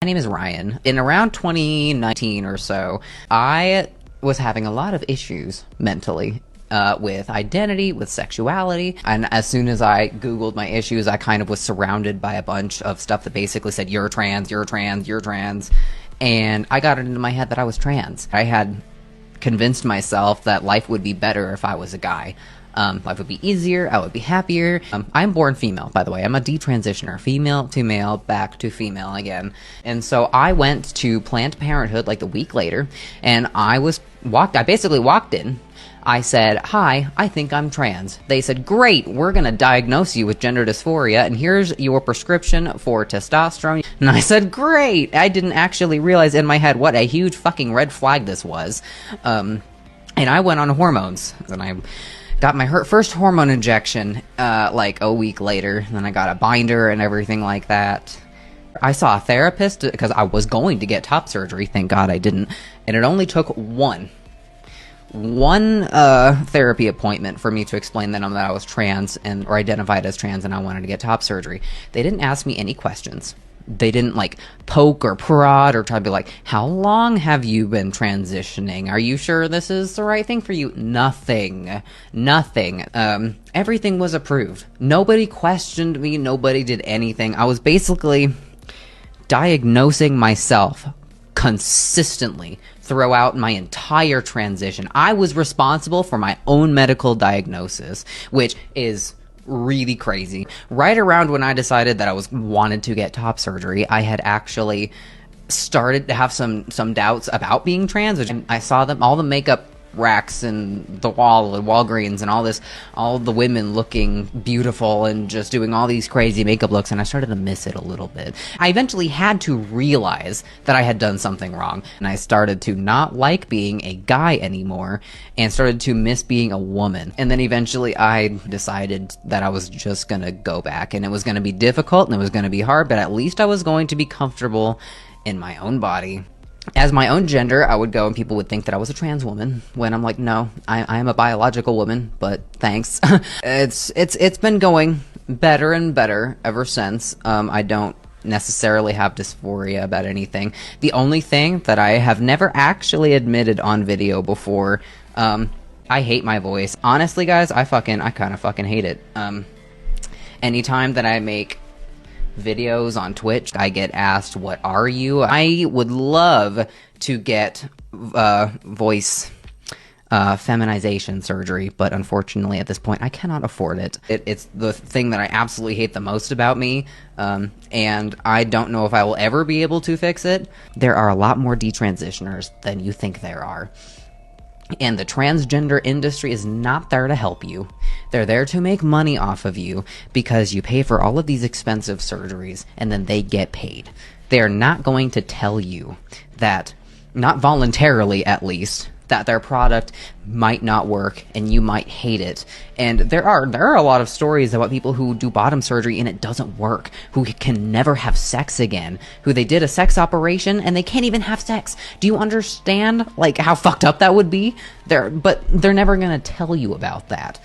My name is Ryan. In around 2019 or so, I was having a lot of issues mentally with identity, with sexuality, and as soon as I Googled my issues, I kind of was surrounded by a bunch of stuff that basically said, you're trans, you're trans, you're trans, and I got it into my head that I was trans. I had convinced myself that life would be better if I was a guy. Life would be easier, I would be happier. I'm born female, by the way. I'm a detransitioner, female to male, back to female again. And so I went to Planned Parenthood like a week later, and I basically walked in. I said, hi, I think I'm trans. They said, great, we're gonna diagnose you with gender dysphoria, and here's your prescription for testosterone. And I said, great! I didn't actually realize in my head what a huge fucking red flag this was. And I went on hormones, and I got my first hormone injection like a week later, and then I got a binder and everything like that. I saw a therapist because I was going to get top surgery, thank God I didn't, and it only took one therapy appointment for me to explain that I was trans or identified as trans and I wanted to get top surgery. They didn't ask me any questions. They didn't like poke or prod or try to be like, how long have you been transitioning? Are you sure this is the right thing for you? Nothing. Everything was approved. Nobody questioned me. Nobody did anything. I was basically diagnosing myself consistently throughout my entire transition. I was responsible for my own medical diagnosis, which is really crazy. Right around when I decided that I wanted to get top surgery, I had actually started to have some doubts about being trans. And I saw all the makeup racks and the wall at Walgreens and all the women looking beautiful and just doing all these crazy makeup looks, and I started to miss it a little bit. I eventually had to realize that I had done something wrong, and I started to not like being a guy anymore and started to miss being a woman. And then eventually I decided that I was just gonna go back, and it was gonna be difficult and it was gonna be hard, but at least I was going to be comfortable in my own body. As my own gender, I would go and people would think that I was a trans woman, when I'm like, no, I am a biological woman, but thanks. It's been going better and better ever since. I don't necessarily have dysphoria about anything. The only thing that I have never actually admitted on video before, I hate my voice. Honestly, guys, I kind of fucking hate it. Anytime that I make videos on Twitch, I get asked, what are you? I would love to get voice feminization surgery, but unfortunately at this point I cannot afford it. It's the thing that I absolutely hate the most about me, and I don't know if I will ever be able to fix it. There are a lot more detransitioners than you think there are. And the transgender industry is not there to help you. They're there to make money off of you because you pay for all of these expensive surgeries and then they get paid. They're not going to tell you that, not voluntarily at least, that their product might not work and you might hate it. And there are a lot of stories about people who do bottom surgery and it doesn't work, who can never have sex again, who they did a sex operation and they can't even have sex. Do you understand like how fucked up that would be? But they're never gonna tell you about that.